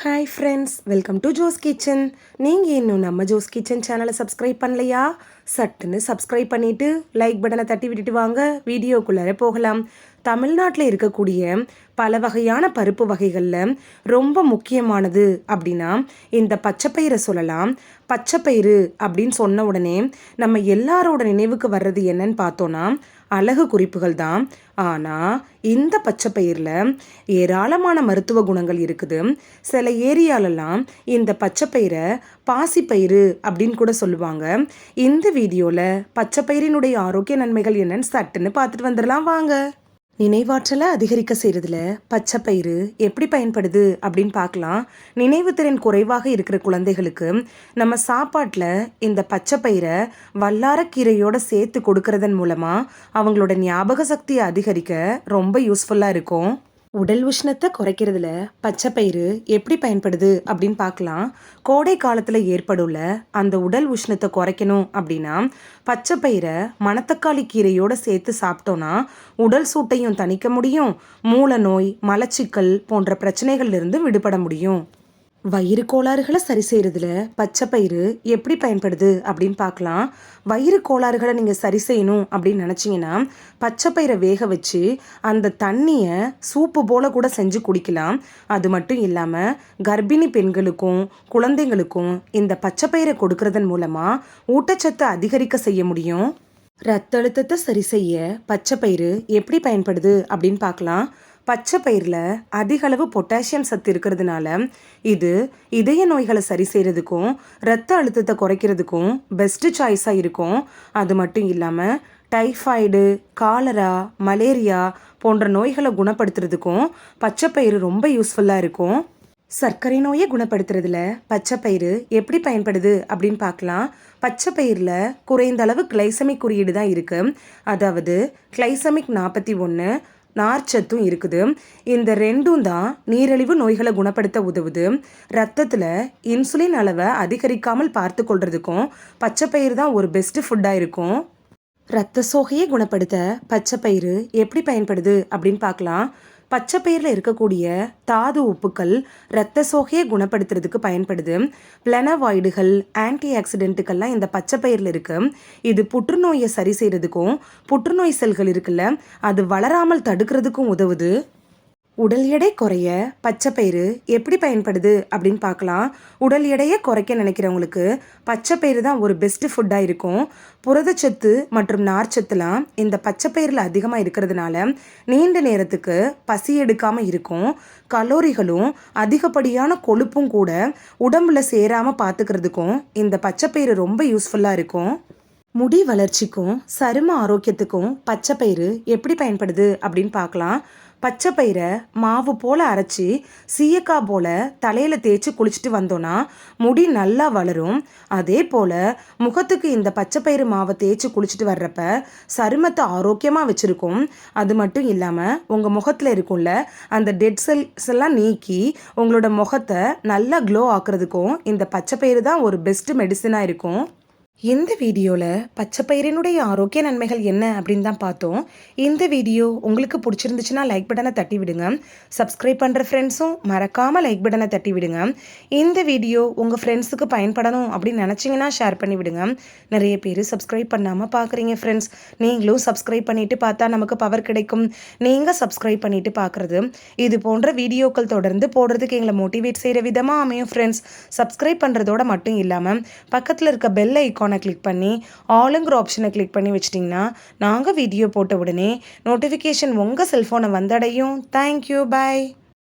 Hi friends, welcome to ஜோஸ் kitchen. நீங்கள் இன்னும் நம்ம ஜோஸ் கிச்சன் சேனலை சப்ஸ்கிரைப் பண்ணலையா? சட்டுன்னு சப்ஸ்கிரைப் பண்ணிவிட்டு லைக் பட்டனை தட்டி விட்டுட்டு வாங்க வீடியோக்குள்ளார போகலாம். தமிழ்நாட்டில் இருக்கக்கூடிய பல வகையான பருப்பு வகைகளில் ரொம்ப முக்கியமானது அப்படின்னா இந்த பச்சைப்பயிரை சொல்லலாம். பச்சைப்பயிறு அப்படின்னு சொன்ன உடனே நம்ம எல்லாரோட நினைவுக்கு வர்றது என்னன்னு பார்த்தோன்னா அழகு குறிப்புகள் தான். ஆனால் இந்த பச்சைப்பயிரில் ஏராளமான மருத்துவ குணங்கள் இருக்குது. சில ஏரியாலெல்லாம் இந்த பச்சைப்பயிரை பாசிப்பயிறு அப்படின்னு கூட சொல்லுவாங்க. இந்த வீடியோவில் பச்சைப்பயிரினுடைய ஆரோக்கிய நன்மைகள் என்னன்னு சட்டுன்னு பார்த்துட்டு வந்துடலாம் வாங்க. நினைவாற்றலை அதிகரிக்க செய்கிறதுல பச்சைப்பயிறு எப்படி பயன்படுது அப்படின்னு பார்க்கலாம். நினைவு திறன் குறைவாக இருக்கிற குழந்தைகளுக்கு நம்ம சாப்பாட்டில் இந்த பச்சைப்பயிரை வல்லாரக்கீரையோடு சேர்த்து கொடுக்கறதன் மூலமாக அவங்களோட ஞாபக சக்தியை அதிகரிக்க ரொம்ப யூஸ்ஃபுல்லாக இருக்கும். உடல் உஷ்ணத்தை குறைக்கிறதுல பச்சைப்பயிறு எப்படி பயன்படுது அப்படின்னு பார்க்கலாம். கோடை காலத்தில் ஏற்படுள்ள அந்த உடல் உஷ்ணத்தை குறைக்கணும் அப்படின்னா பச்சைப்பயிரை மணத்தக்காளி கீரையோடு சேர்த்து சாப்பிட்டோன்னா உடல் சூட்டையும் தணிக்க முடியும். மூல நோய், மலச்சிக்கல் போன்ற பிரச்சனைகள்லேருந்து விடுபட முடியும். வயிறு கோளாறுகளை சரி செய்கிறதுல பச்சைப்பயிறு எப்படி பயன்படுது அப்படின்னு பார்க்கலாம். வயிறு கோளாறுகளை நீங்கள் சரி செய்யணும் அப்படின்னு நினச்சிங்கன்னா பச்சைப்பயிரை வேக வச்சு அந்த தண்ணியை சூப்பு போல் கூட செஞ்சு குடிக்கலாம். அது மட்டும் இல்லாமல் கர்ப்பிணி பெண்களுக்கும் குழந்தைங்களுக்கும் இந்த பச்சைப்பயிரை கொடுக்கறதன் மூலமாக ஊட்டச்சத்தை அதிகரிக்க செய்ய முடியும். ரத்த அழுத்தத்தை சரி செய்ய பச்சைப்பயிறு எப்படி பயன்படுது அப்படின்னு பார்க்கலாம். பச்சைப்பயிரில் அதிக அளவு பொட்டாசியம் சத்து இருக்கிறதுனால இது இதய நோய்களை சரி செய்கிறதுக்கும் ரத்த அழுத்தத்தை குறைக்கிறதுக்கும் பெஸ்ட்டு சாய்ஸாக இருக்கும். அது மட்டும் இல்லாமல் டைஃபாய்டு, காலரா, மலேரியா போன்ற நோய்களை குணப்படுத்துறதுக்கும் பச்சைப்பயிறு ரொம்ப யூஸ்ஃபுல்லாக இருக்கும். சர்க்கரை நோயை குணப்படுத்துறதுல பச்சைப்பயிறு எப்படி பயன்படுது அப்படின்னு பார்க்கலாம். பச்சைப்பயிரில் குறைந்த அளவு கிளைசமிக் குறியீடு தான் இருக்குது. அதாவது கிளைசமிக் 41, நார்ச்சத்தும் இருக்குது. இந்த ரெண்டும் தான் நீரிழிவு நோய்களை குணப்படுத்த உதவுது. ரத்தத்தில் இன்சுலின் அளவை அதிகரிக்காமல் பார்த்து கொள்றதுக்கும் பச்சைப்பயிறு தான் ஒரு பெஸ்ட் ஃபுட்டாக இருக்கும். ரத்த சோகையை குணப்படுத்த பச்சைப்பயிறு எப்படி பயன்படுது அப்படின்னு பார்க்கலாம். பச்சைப்பயிரில் இருக்கக்கூடிய தாது உப்புக்கள் இரத்த சோகையை குணப்படுத்துறதுக்கு பயன்படுது. பிளனவாய்டுகள், ஆன்டி ஆக்சிடென்ட்டுகள்லாம் இந்த பச்சைப்பயிரில் இருக்குது. இது புற்றுநோயை சரி செய்கிறதுக்கும் புற்றுநோய் செல்கள் இருக்குல்ல அது வளராமல் தடுக்கிறதுக்கும் உதவுது. உடல் எடை குறைய பச்சைப்பயிறு எப்படி பயன்படுது அப்படின்னு பார்க்கலாம். உடல் எடையை குறைக்க நினைக்கிறவங்களுக்கு பச்சைப்பயிறு தான் ஒரு பெஸ்ட் ஃபுட்டாக இருக்கும். புரதச்சத்து மற்றும் நார்ச்சத்துலாம் இந்த பச்சைப்பயிரில் அதிகமாக இருக்கிறதுனால நீண்ட நேரத்துக்கு பசி எடுக்காமல் இருக்கும். கலோரிகளும் அதிகப்படியான கொழுப்பும் கூட உடம்புல சேராமல் பார்த்துக்கிறதுக்கும் இந்த பச்சைப்பயிறு ரொம்ப யூஸ்ஃபுல்லாக இருக்கும். முடி வளர்ச்சிக்கும் சரும ஆரோக்கியத்துக்கும் பச்சைப்பயிறு எப்படி பயன்படுது அப்படின்னு பார்க்கலாம். பச்சைப்பயிரை மாவு போல் அரைச்சி சீயக்காய் போல் தலையில் தேய்ச்சி குளிச்சுட்டு வந்தோன்னா முடி நல்லா வளரும். அதே போல் முகத்துக்கு இந்த பச்சைப்பயிறு மாவை தேய்ச்சி குளிச்சுட்டு வர்றப்ப சருமத்தை ஆரோக்கியமாக வச்சுருக்கும். அது மட்டும் இல்லாமல் உங்கள் முகத்தில் இருக்கும்ல அந்த டெட் செல்ஸ் எல்லாம் நீக்கி உங்களோட முகத்தை நல்லா க்ளோ ஆக்குறதுக்கும் இந்த பச்சைப்பயிறு தான் ஒரு பெஸ்ட் மெடிசனாக இருக்கும். இந்த வீடியோவில் பச்சைப்பயிரினுடைய ஆரோக்கிய நன்மைகள் என்ன அப்படின்னு தான் பார்த்தோம். இந்த வீடியோ உங்களுக்கு பிடிச்சிருந்துச்சுன்னா லைக் பட்டனை தட்டி விடுங்க. சப்ஸ்கிரைப் பண்ணுற ஃப்ரெண்ட்ஸும் மறக்காமல் லைக் பட்டனை தட்டி விடுங்க. இந்த வீடியோ உங்கள் ஃப்ரெண்ட்ஸுக்கு பயன்படணும் அப்படின்னு நினச்சிங்கன்னா ஷேர் பண்ணி விடுங்க. நிறைய பேர் சப்ஸ்கிரைப் பண்ணாமல் பார்க்குறீங்க ஃப்ரெண்ட்ஸ். நீங்களும் சப்ஸ்கிரைப் பண்ணிவிட்டு பார்த்தா நமக்கு பவர் கிடைக்கும். நீங்கள் சப்ஸ்கிரைப் பண்ணிவிட்டு பார்க்குறது இது போன்ற வீடியோக்கள் தொடர்ந்து போடுறதுக்கு எங்களை மோட்டிவேட் செய்கிற விதமாக அமையும் ஃப்ரெண்ட்ஸ். சப்ஸ்கிரைப் பண்ணுறதோட மட்டும் இல்லாமல் பக்கத்தில் இருக்க பெல் ஐக்கான் கிளிக் பண்ணி ஆளுங்கிற ஆப்ஷனை கிளிக் பண்ணி வச்சிட்டிங்கன்னா நாங்கள் வீடியோ போட்ட உடனே நோட்டிஃபிகேஷன் உங்கள் செல்ஃபோனை வந்தடையும். தேங்க்யூ, பாய்.